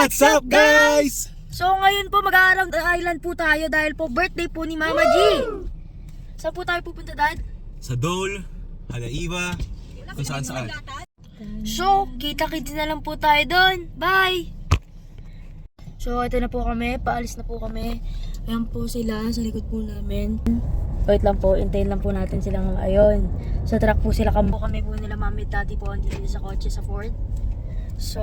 What's up, guys? So ngayon po mag-a-around the island po tayo dahil po birthday po ni Mama G. Saan po tayo pupunta, Dad? Sa Dole, Halaiwa, kung saan saan. So, kita-kits na lang po tayo doon. Bye! So, ito na po kami. Paalis na po kami. Ayan po sila sa likod po namin. Wait lang po, hintayin lang po natin silang ayun. Sa truck po sila kami po nila Mami at Daddy po andito sa kotse sa Ford. So,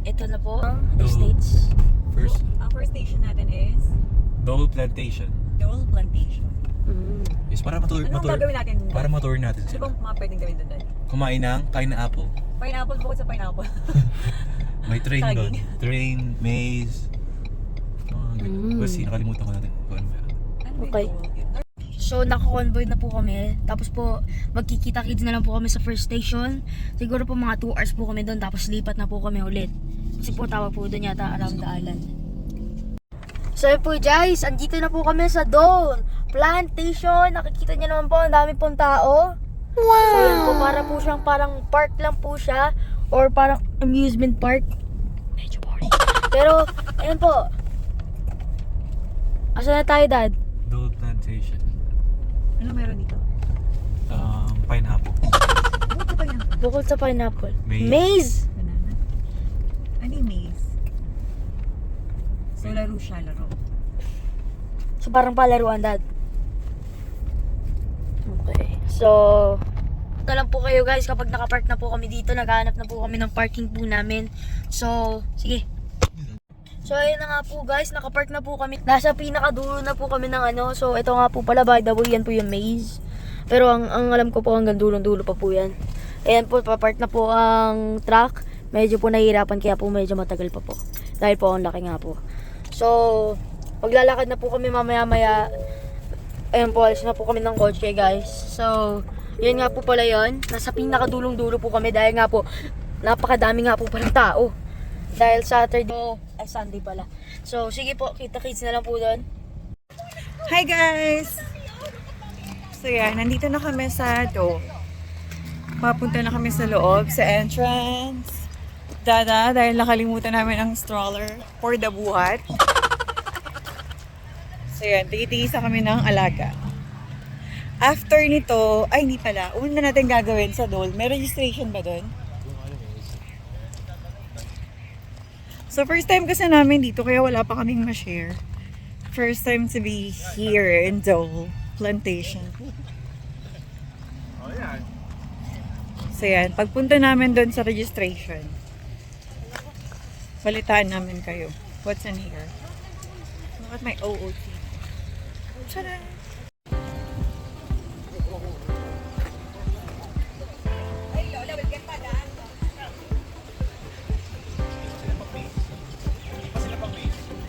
ito na po ang estates. Ang first station natin is Dole Plantation. Dole Plantation. Is para Anong gagawin natin? Para matour natin Ano sila. bang mga pwedeng gawin doon? Kumain ng pineapple. Pineapple, bukod sa pineapple. May train Saging. doon. Train, maze. Basta nakalimutan ko natin kung ano meron. Okay. So, naka-convoy na po kami. Tapos po, magkikita-kids na lang po kami sa first station. Siguro po mga 2 hours po kami doon. Tapos lipat na po kami ulit. Kasi po tawag po doon yata around the island. So yun po guys, andito na po kami sa Dole Plantation. Nakikita niyo naman po, ang dami pong tao. Wow! So yun po, para po siyang parang park lang po siya. Or parang amusement park. Medyo boring. Pero, ayun po. Asa na tayo, Dad? Dole Plantation. Ano meron dito? Pineapple. Bukod sa pineapple. Bukod sa pineapple. Maze. Maze! Banana. Ano yung maze? So, laro siya, laro. So parang palaruan, Dad. Okay. So, ito lang po kayo guys, kapag nakapark na po kami dito, naghahanap na po kami ng parking po namin. So, sige. So, ayun na nga po guys, nakapark na po kami. Nasa pinakadulo na po kami ng ano. So, ito nga po pala, by the way, yan po yung maze. Pero ang alam ko po, hanggang dulong-dulo pa po yan. Ayan po, papark na po ang truck. Medyo po nahihirapan, kaya po medyo matagal pa po. Dahil po ang laki nga po. So, maglalakad na po kami mamaya-maya. Ayan po, alis na po kami ng kotse guys. So, yun nga po pala yun. Nasa pinakadulong-dulo po kami dahil nga po, napakadami nga po palang tao. Dahil Saturday, ay Sunday pala. So, sige po, kita-kits na lang po doon. Hi guys! So yan, nandito na kami sa Dole. Papunta na kami sa loob, sa entrance. Dada, dahil nakalimutan namin ang stroller for the buhat. So yan, tigisa kami ng alaga. After nito, ay hindi pala, una natin gagawin sa Dole. May registration ba doon? So first time kasi namin dito, kaya wala pa kaming ma-share. First time to be here in Dole Plantation. So yan, pagpunta namin doon sa registration, balitaan namin kayo. What's in here? Look at my OOT. Tada!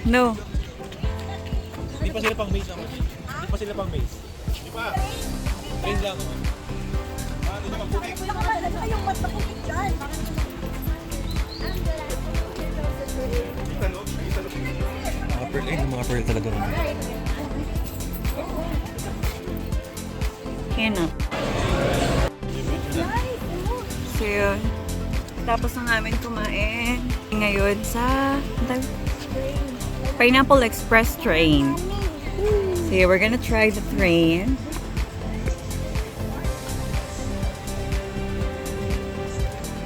No. Hindi pa sila pang maze naman. Hindi pa sila pang maze. Hindi pa. Train lang. Hindi na pang-booking. Mga pearl talaga naman. Kena. So yun. Tapos na namin kumain. Ngayon sa Pineapple Express train. So yeah, we're gonna try the train.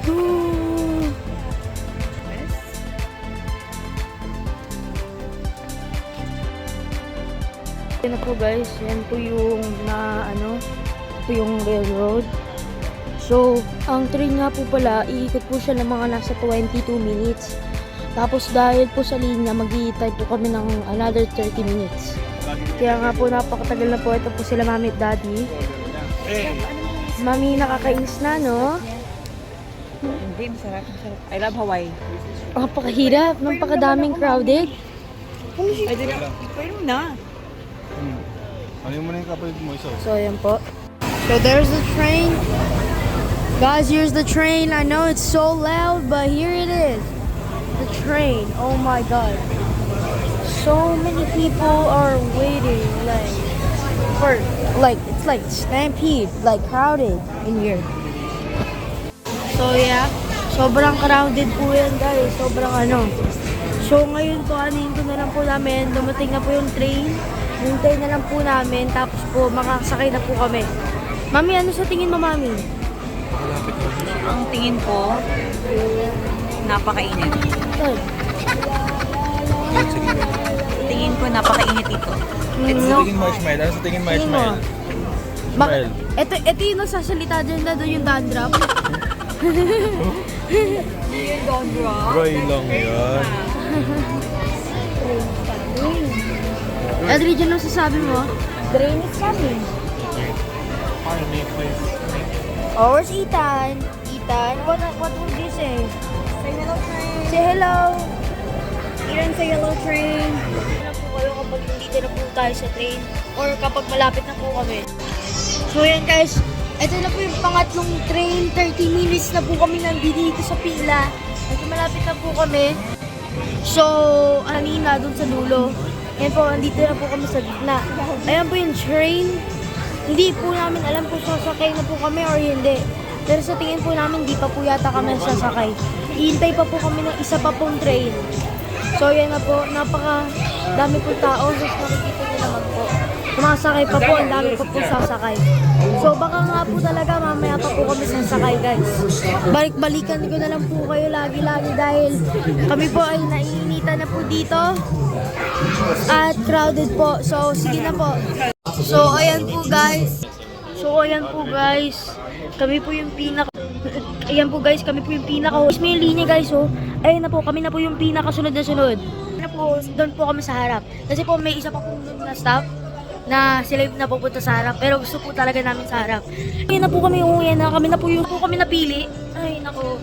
Ooh. Yan na po guys, yan po yung po yung railroad. So, ang train nga po pala, iikot po siya ng mga nasa 22 minutes. Tapos dahil po sa linya, mag-i-time po kami ng another 30 minutes. Kaya nga po, napakatagal na po. Ito po sila Mami at Daddy. Mami, nakakainis na, no? Hindi, masarap, masarap. I love Hawaii. Napakahirap, napakadaming crowded. Ay, di na. Pwede mo na. Ano mo na yung kapatid mo iso? So, ayan po. So, there's the train. Guys, here's the train. I know it's so loud, but here it is. The train. Oh my god. So many people are waiting, it's like stampede, like crowded in here. So yeah, sobrang crowded po yan guys. Sobrang So ngayon po, anin ko na lang po namin, dumating na po yung train. Hintay na lang po namin, tapos po makakasakay na po kami. Mami, ano sa tingin mo, Mami? Ang tingin ko, napakainit. Ay. Tingin ko, napakainit ito. Sa tingin marshmallow? Ano sa tingin marshmallow? Smile. Ito yung nagsasalita dyan na doon yung dandruff. Yung dondra. Dry lang yan. Adri, dyan ang sasabi mo? Drain is coming. Oh, where's Ethan? Ethan, what would you say? Say hello, train. Say hello. Ethan, say hello, train. Ano po kayo kapag nandito na po tayo sa train? Or kapag malapit na po kami? So yan guys, ito na po yung pangatlong train. 30 minutes na po kami nandito sa pila. Medyo malapit na po kami. So, kanina dun sa dulo. Yan po, andito na po kami sa gitna. Ayan po yung train. Hindi po namin alam kung sasakay na po kami or hindi. Pero sa tingin po namin, di pa po yata kami sasakay. Ihintay pa po kami ng isa pa pong train. So yan na po, napaka dami po tao. So nakikita nyo naman po. Sumasakay pa po, ang dami pa po sasakay. So baka nga po talaga mamaya pa po kami sasakay guys. Balik-balikan ko na lang po kayo lagi-lagi dahil kami po ay naiinitan na po dito. At crowded po. So sige na po. So ayan po guys. Kami po yung pinaka Ayan po guys, kami po yung pinaka may linya guys oh. Ayun na po, kami na po yung pinaka sunod na sunod. Na po, doon po kami sa harap. Kasi po may isa pa po na staff na sila yung napupunta sa harap. Pero gusto po talaga namin sa harap. Ayun na po kami umuwi na, kami na po yung kami napili. Ay nako.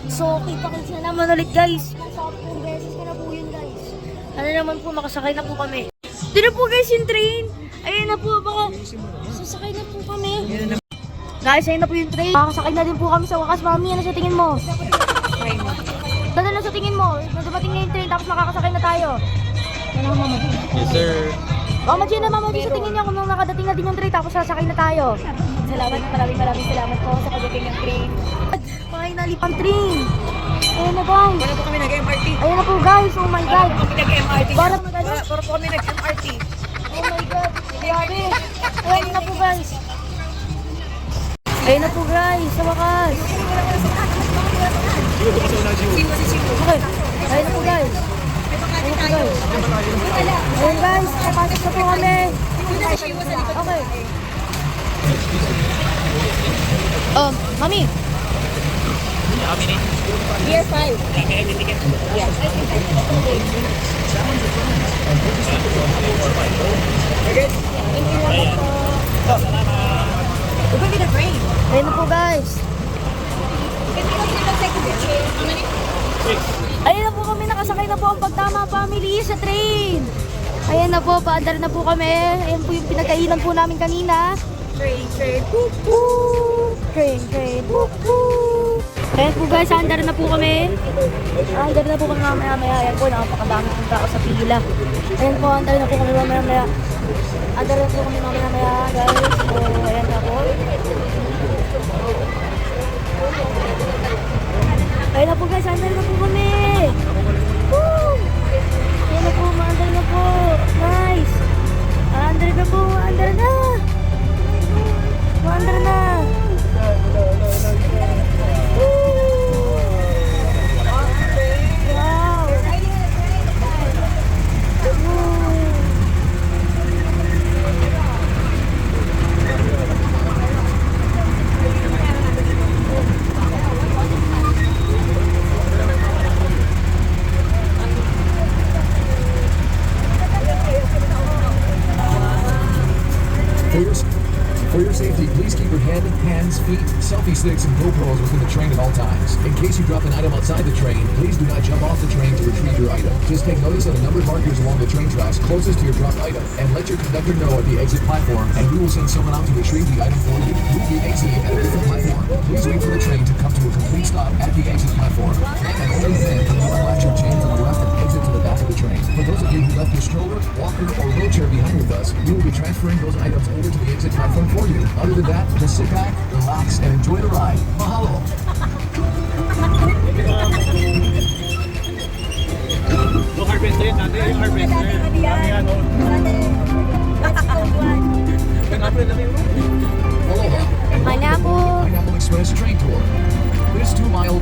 So kita-kita na naman ulit guys. Sa 10 beses ka na po yun guys. Ano naman po, makasakay na po kami. Doon na po guys yung train. Ayun na po, baka sasakay na po kami. Guys, ayun na po yung train. Makakasakay na din po kami sa wakas. Mami, ano sa tingin mo? Ano sa tingin mo? Dumating na yung train tapos makakasakay na tayo. Ano Mama G? Yes, sir. Mama G na Mama G sa tingin niya kung nakadating na din yung train tapos sasakay na tayo. Salamat, maraming salamat po sa pagdating ng train. Finally, pang train. Ayun na guys. Para po kami nag-MRT. Ayun na po guys. Oh my God. Para po kami nag-MRT. Para po kami nag-MRT. Oh my God. Grabe. Ayun na po guys. Ayun na po guys. Sa wakas. Okay. Ayun na po guys. Ayun na po guys. Ayun guys. Papasok na po kami. Okay. Mami. Year 5. Yes. We're going to the train. Ayun na po guys. Ayun na po kami, nakasakay na po ang Pagtama Family sa train. Ayan na po, paandar na po kami. Ayan po yung pinagkainan po namin kanina. Train. Woo, woo. Train. Woo, woo. Ayan po guys, andar na po kami. Andar na po kami mamaya. Ayan po, napakadami pong tao sa pila. Ayan po, andar na po kami mamaya. Andar na po kami mamaya guys. So, ayan na po. Ayan na po guys, andar na po kami. Woo! Ayan na po, maandar na po. Nice! Maandar na po, maandar na! Maandar na! Woo! Wow! Woo! For your safety, please keep your head, hands, feet, selfie sticks, and GoPros within the train at all times. In case you drop an item outside the train, please do not jump off the train to retrieve your item. Just take notice of the numbered markers along the train tracks closest to your dropped item, and let your conductor know at the exit platform, and we will send someone out to retrieve the item for you. We will be exiting at a different platform. Please wait for the train to come to a complete stop at the exit platform, and only then can you unlatch your chain from the left and exit to the back of the train. For those of you who left your stroller, walker, or wheelchair behind with us, we will be transferring those items over to the exit platform for you. Other than that, just sit back, relax, and enjoy the ride. Mahalo!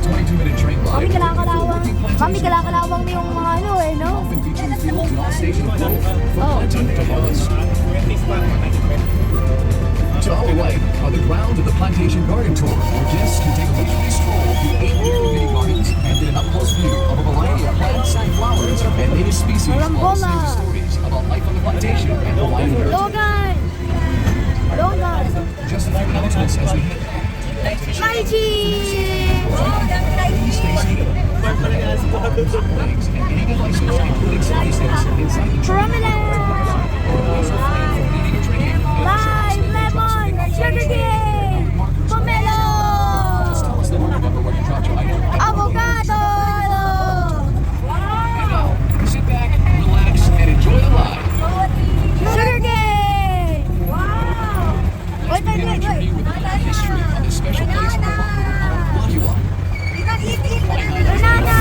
22-minute train Mami, ride. kalakalawang. Mami, kalakalawang na yung mga ano eh, no? Often featuring fields and all stations of growth, from planting to harvest. To our right are the ground of the Plantation Garden Tour, where guests can take a leisurely stroll through 8 different mini gardens and get an up-close view of a variety of plants, flowers, and native species, while listening to stories about life on the plantation and Hawaiian heritage. Logan! Logan! Just a few announcements as we head back. Maichi! Please stay seated. Legs and any devices, including selfie sticks, inside the train. Promenade! Eating or drinking. Lime, lemon, sugar cane, pomelo, Tell us the order number where you dropped your item. avocado. And now, sit back, relax, and enjoy the ride. Sugar cane. Wow. Wait, Begin the journey with a little history on this special place called Wahiawa. Banana.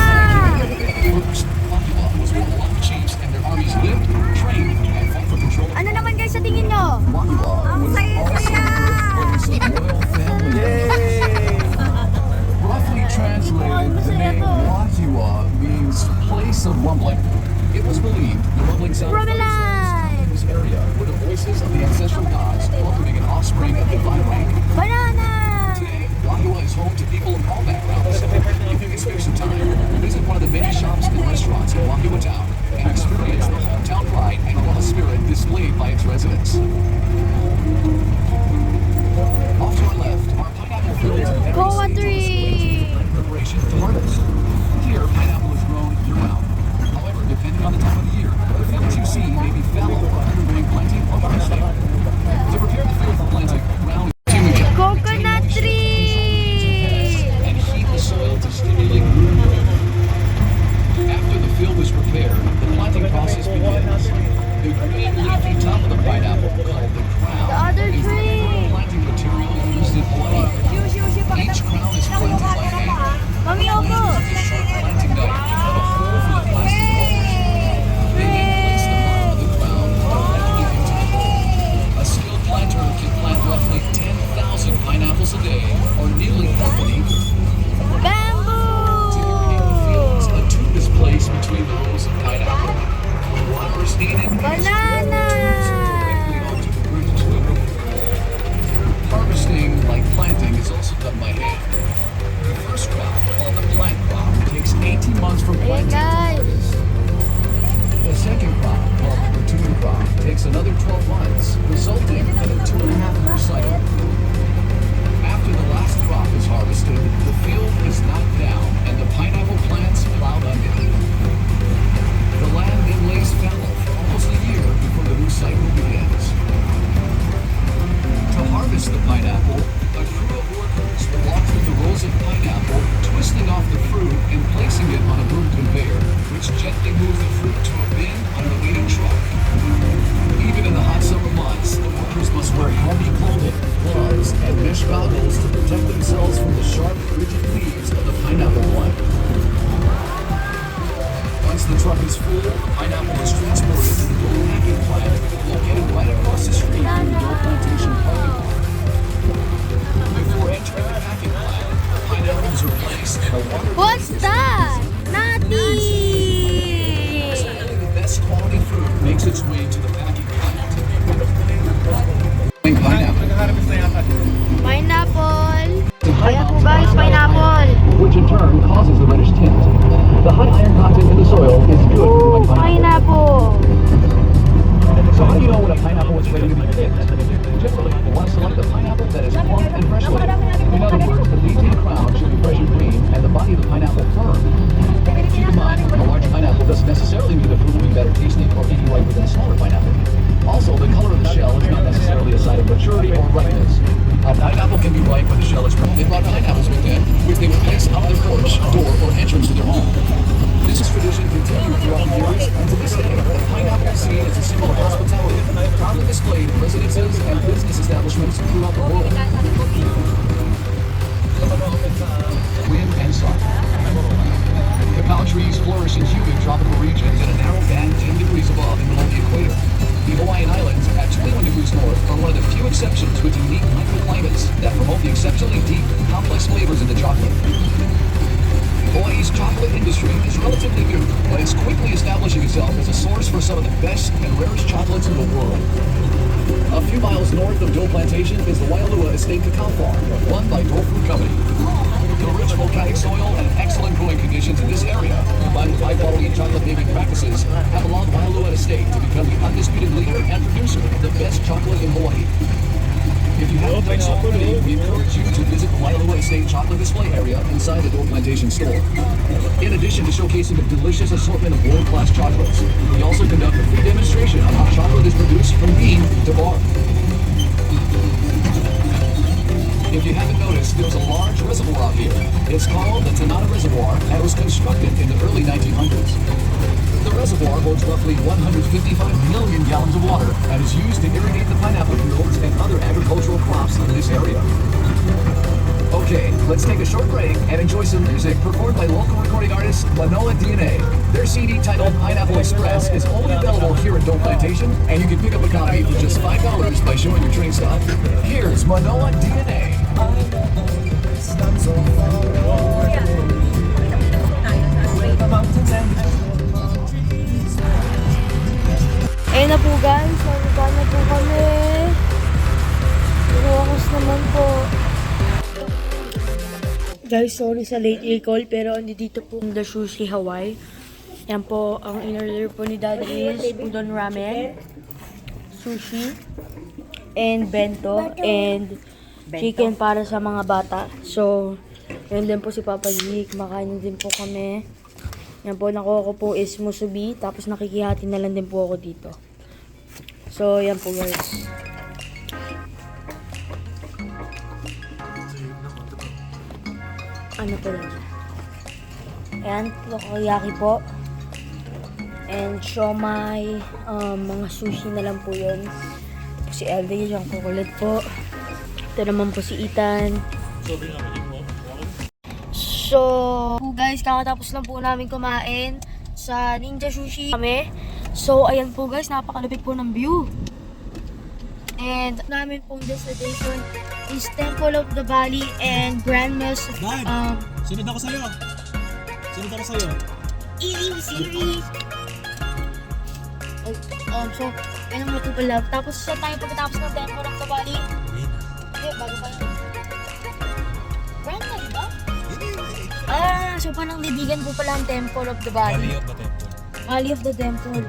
First, Wahiawa was where the Hawaiian chiefs and their armies lived, trained, and fought for control of Ano naman guys sa tingin nyo? Wahiawa was also the royal family. Roughly translated, the name Wahiawa means place of rumbling. It was believed the rumbling sound Promenade. this area were the voices of the ancestral gods welcoming an offspring of divine rank. Banana. Today, Wahiawa is home to people of all backgrounds. If you can spare some time, visit one of the many shops and restaurants in Wahiawa Town and experience the hometown pride and aloha spirit displayed by its residents. Off to our left are pineapple fields and every Goa stage of the tree. preparation to harvest. Here, pineapple is grown year-round. However, depending on the time of the year, the fields you see may be fallow or undergoing planting or harvesting. To prepare the field for planting, ground Coconut tree. and heat the soil to stimulate growth. After the field is prepared, the planting process begins. The green leafy top of the pineapple, called the crown, The other is the tree. preferred planting material used in Hawaii. Each crown is planted by hand. Mami, opo. Sharp planting knife to cut a hole for the plastic roll. They then place the bottom of the crown directly into the hole. A skilled planter can plant roughly 10,000 pineapples a day, or nearly half an acre. To irrigate the fields, Bamboo. a tube is placed between the rows of pineapple. Water is needed. Banana. Harvesting, like planting, is also done by hand. The first crop, called the plant crop, takes 18 months from Ayan planting to guys. harvest. The second crop, called the platoon crop, takes another 12 months, resulting in a 2.5-year cycle. After the last crop is harvested, the field is knocked down and the pineapple plants plowed under. The land then lays fallow for almost a year before the new cycle begins. To harvest the pineapple, a crew of workers will walk through the rows of pineapple, twisting off the fruit and placing it on a boom conveyor, which gently moves the fruit to a bin on the waiting truck. Even in the hot summer months, the workers must wear heavy clothing, gloves, and mesh goggles to protect themselves from the sharp, rigid leaves of the pineapple plant. Once the truck is full, the pineapple is transported to the Dole packing plant, located right across the street from the Dole Plantation parking lot. Before entering the packing plant, the pineapples are placed in a water. What's that? Nothing. Only the best quality fruit makes its way to the packing plant. Pineapple, Pineapple. Ayan po guys, pineapple. which in turn causes the reddish tint. The high iron content in the soil is good for Ooh, growing pineapple. pineapple. So how do you know when a pineapple is ready to be picked? Generally, you want to select a pineapple that is plump and fresh looking. In other words, the leaf and crown should be fresh and green, and the body of the pineapple firm. Keep in mind, a large pineapple doesn't necessarily mean the fruit will be better tasting or eating riper than a smaller pineapple. Also, the color of the shell is not necessarily a sign of maturity or ripeness. A pineapple can be ripe when the shell is ripe. They brought pineapples with them, which they would place out their porch, door, or entrance to their home. This tradition continued throughout the years, and to this day, the pineapple is seen as a symbol of hospitality, proudly displayed in residences and business establishments throughout the world. Wind and sun. Cacao trees flourish in humid tropical regions in a narrow band 10 degrees above and below the equator. The Hawaiian Islands, at 21 degrees north, are one of the few exceptions with unique microclimates that promote the exceptionally deep, complex flavors in the chocolate. relatively new, but it's quickly establishing itself as a source for some of the best and rarest chocolates in the world. A few miles north of Dole Plantation is the Waialua Estate Cacao Farm, run by Dole Fruit Company. The rich volcanic soil and excellent growing conditions in this area, combined with high-quality chocolate making practices, have allowed Waialua Estate to become the undisputed leader and producer of the best chocolate in Hawaii. If you haven't done so already, we encourage you to visit the Waialua Estate chocolate display area inside the Dole Plantation store. In addition to showcasing a delicious assortment of world-class chocolates, we also conduct a free demonstration on how chocolate is produced from bean to bar. If you haven't noticed, there's a large reservoir out here. It's called the Tanana Reservoir and was constructed in the early 1900s. The reservoir holds roughly 155 million gallons of water and is used to irrigate the pineapple fields and other agricultural crops in this area. Okay, let's take a short break and enjoy some music performed by local recording artist Manoa DNA. Their CD titled Pineapple Express is only available here at Dole Plantation, and you can pick up a copy for just $5 by showing your train stop. Here's Manoa DNA. Ayun na po guys, nababa na po kami. Iwakas naman po. Guys, sorry sa late recall, pero dito po The Sushi Hawaii. Yan po, ang in-order po ni Daddy is udon ramen, sushi, and bento, and chicken para sa mga bata. So, yun din po si Papa G, kumakain din po kami. Yan po, nakuha ko po is musubi, tapos nakikihati na lang din po ako dito. So, yan po guys. Ano po lang. Ayan, takoyaki po. And siomai, mga sushi na lang po yun. Si Elvie, yung kukulit po. Ito naman po si Ethan. So, guys, kakatapos lang po namin kumain sa Ninja Sushi kami. So, ayan po guys, napakalapit po ng view. And namin pong destination is Temple of the Valley and Grandma's Sunod ako sa'yo. eating series. So, ayun mo ito pala. Tapos sa tayo pagkatapos ng Temple of the Valley. Hindi, bago pa yun. Grandma, diba? So parang libigan po pala ang Temple of the Valley. Valley of the Temple.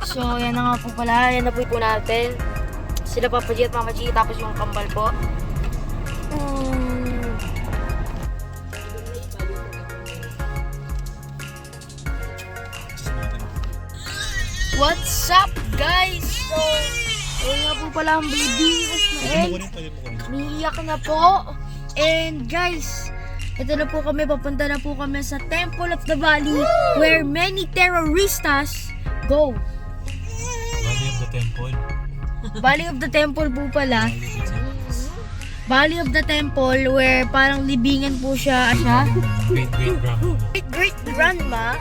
So, yan na nga po pala. Yan na po natin. Sila Papa G at Mama G. Tapos yung kambal po. What's up, guys? So, yun nga po pala ang baby. Umiiyak na po. And guys, ito na po kami, papunta na po kami sa Temple of the Valley where many terroristas go. Valley of the Temple. Valley of the Temple po pala. Valley of the Temple where parang libingan po siya. Great grandma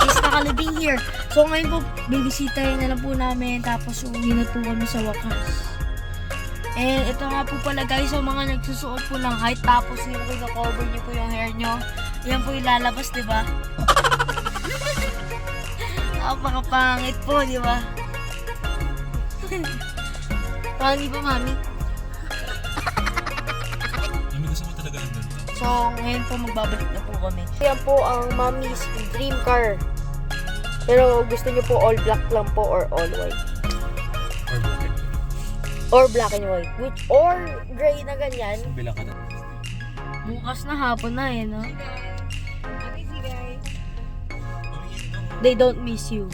is nakalibing here. So ngayon po, bibisitahin na lang po namin tapos uuwi na po kami sa wakas. And ito nga po pala guys, so mga nagsusuot po ng height tapos yung cover niyo po yung hair nyo. Yan po ilalabas, di ba? Napakapangit po, di ba? Pangit ba, mami? Mami, gusto mo talaga ng ganito? So, ngayon po magbabalik na po kami. Yan po ang mommy's dream car. Pero gusto niyo po all black lang po or all white? Or black and white? Or black and white. Or gray na ganyan. Bilang ka na. Bukas na hapon na eh, no? They don't miss you.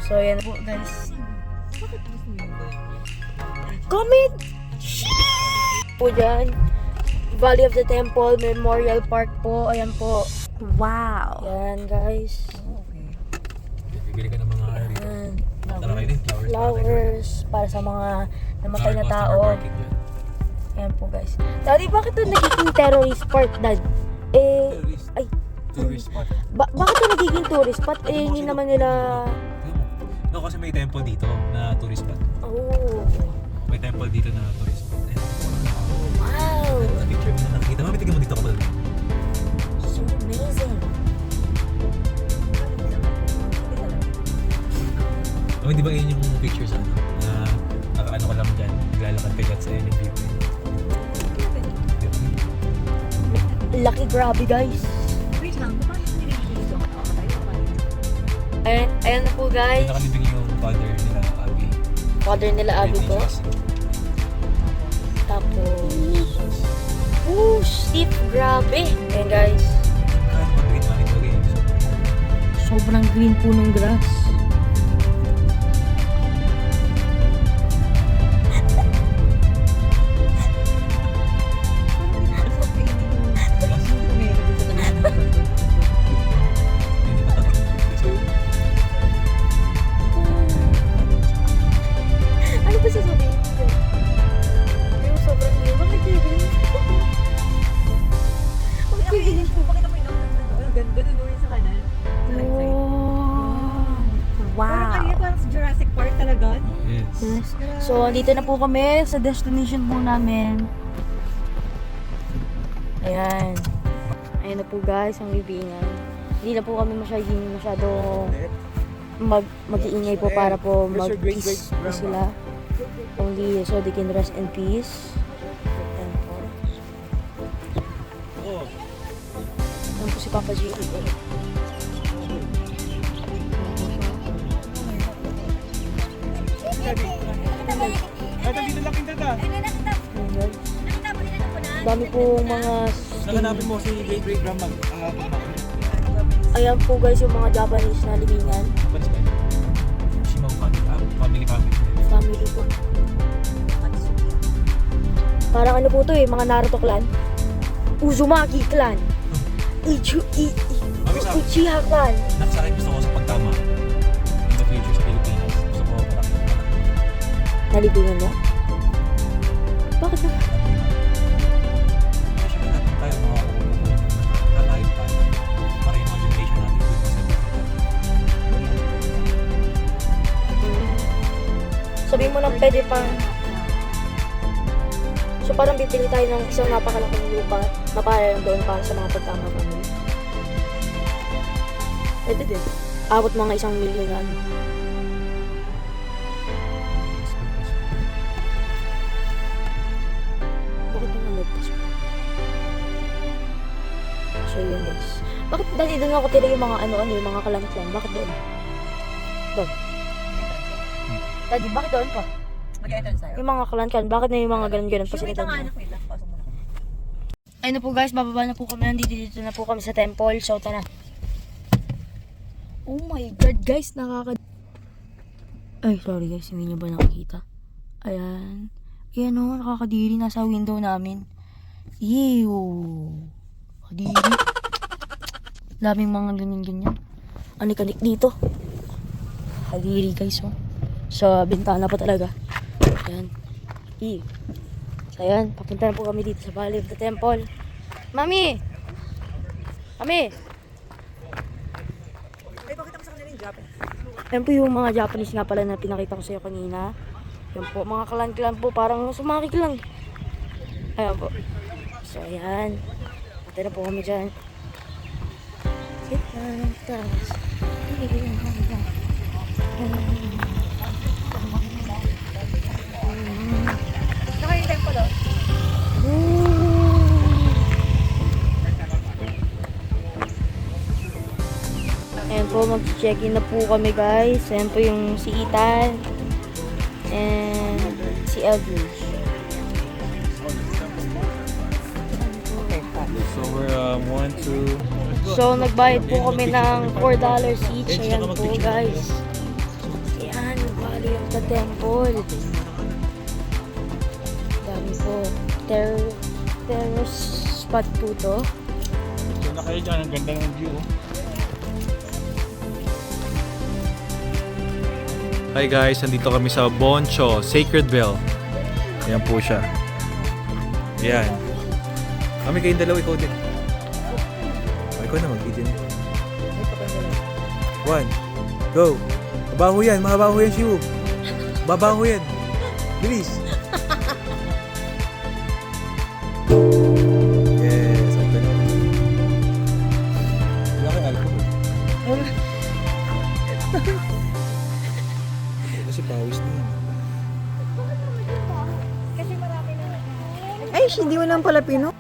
So, yan po guys. Comment! Po dyan. Valley of the Temple Memorial Park po. Ayan po. Wow! Yan guys. Bibili ka ng mga Ayan. tara kayo din, Flowers para sa mga namatay na tao. Ayan po guys. Daddy, bakit ito nagiging terrorist park, Dad? Ay. Tourist spot. Bakit ito nagiging tourist spot? Hindi naman nila... No, kasi may temple dito na tourist spot. Oh. May temple dito na tourist spot. Wow. Picture mo na nakikita. Mami, tignan mo dito ka ba? laki, grabe guys. Wait lang, paano nililinis ito? Ayan na po guys. Nakalibing yung father nila, Abby. Father nila Abby po. Tapos, steep, grabe. Ayan guys. Kahit mag-green man ito game. Sobrang green po ng grass. Ano ba sasabihin ko? Yung sobrang green. Bakit green? Pakita mo yung ganda na doon sa kanan. Parang kanina parang sa Jurassic Park talaga. Yes. Yes. So, andito na po kami sa destination po namin. Ayan. Ayan na po guys, ang libingan. Hindi na po kami masyadong mag-iingay po para po mag-peace po sila. Only so they can rest in peace. Ayan po. Oo. Ayan po si Papa G. Kahit ang dinalaking data. Ayan guys. Dami po mga Nakanapin mo si great grandma. ayan po guys yung mga Japanese na libingan. Balis ba yun? Shimao family. Family po. Parang ano po to eh, mga Naruto clan. Uzumaki clan. Uchiha clan. Sa akin gusto ko sa pagtama. In the future sa Pilipinas. Gusto ko marami. Nalibingan mo? Bakit na? Siyempre natin tayo mga katayo tayo. Para yung mga generation natin dun sa Sabihin mo nang pwede pang... So parang bibili tayo ng isang napakalaking lupa na para lang doon para sa mga pagtama family. Pwede din. Abot mga 1 milyon na ano. Bakit mo nalagpas mo? So yun guys. Bakit dali doon ako tira yung mga ano-ano, yung mga kalang-klang? Bakit doon? Doon. Daddy, bakit doon pa? Mag-entrance tayo. Yung mga kalan-klan, bakit na yung mga ganun-ganun pa sila doon? Wait lang. Pasok mo na. Ayun na po guys, bababa na po kami. Nandito na po kami sa temple. So tara. Oh my god guys, Ay, sorry guys, hindi nyo ba nakikita? Ayan. Ayan o, nakakadiri. Nasa window namin. Ew. Kadiri. Daming mga ganyan-ganyan. Anik-anik dito. Kadiri guys oh. Sa bintana pa talaga. Ayan. Ew. So ayan, papunta na po kami dito sa Valley of the Temple. Mami! Mami! Ay, bakit ako sa kanila yung Japanese? Yan po yung mga Japanese nga pala na pinakita ko sa iyo kanina. Yan po, mga kalan-klan po, parang sumakik lang. Ayan po. So, ayan. Pati na po kami dyan. Sit lang, taas. Saka yung temple doon. Ayan po, mag-check-in na po kami guys. Ayan po yung si Ethan and si Eldridge. So we're 1, 2. So, nagbayad po kami ng $4 each. Ayan po guys. Ayan, Valley of the Temple. Dami po. Terrace spot po to. So na kayo dyan, ang ganda ng view. Hi guys, nandito kami sa Boncho, Sacred Bell. Ayan po siya. Ayan. Kami kayong dalawa, ikaw din. Ikaw na, mag-video na. 1, go! Mabaho yan, Shiwu. Babaho yan. Bilis. Yes, ang ganda. Wala kang alcohol. Kasi pawis na yan. Ay, hindi mo lang pala pino.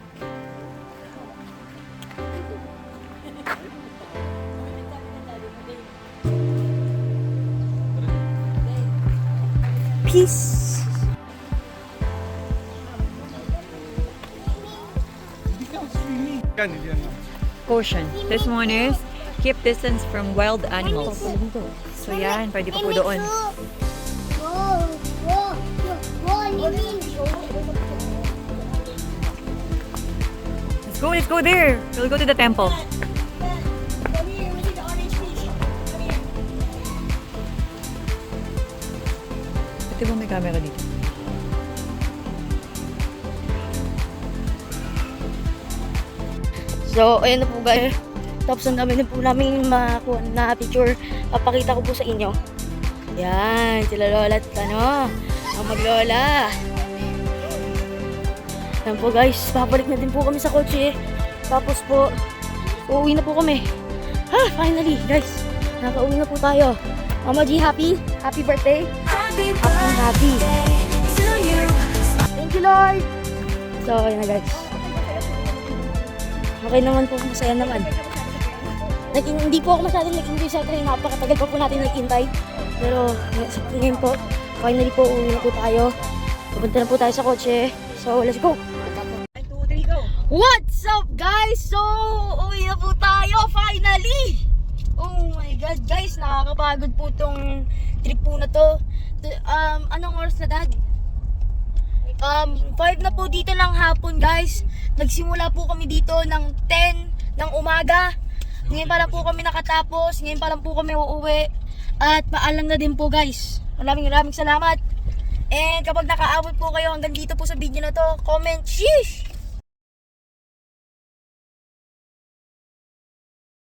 Peace! Caution. This one is keep distance from wild animals. So yan, pwede pa po doon. Let's go there. We'll go to the temple. Pati ba may camera dito? So, ayun na po guys. Tapos ang dami na po namin makakuha na picture. Papakita ko po sa inyo. Yan, sila Lola at ang maglola. Yan po guys, papalik na din po kami sa kotse. Tapos po, uuwi na po kami. Finally guys, nakauwi na po tayo. Mama G, happy? Happy birthday? Happy. Thank you Lord. So, ayun na guys. Okay naman po, masaya naman. Hindi po ako masyadong nag-enjoy sa train. Napakatagal pa po natin nag-intay. Pero ngayon po, finally po, uwi na po tayo. Pupunta na po tayo sa kotse. So, let's go! 1, 2, 3, go! What's up guys? So, uwi na po tayo finally! Oh my God guys, nakakapagod po tong trip po na to. Anong oras na dad? 5 na po dito ng hapon guys. Nagsimula po kami dito ng 10 ng umaga. Ngayon pa lang po kami nakatapos. Ngayon pa lang po kami uuwi. At paalam na din po guys. Maraming salamat. And kapag nakaabot po kayo hanggang dito po sa video na to, comment, sheesh!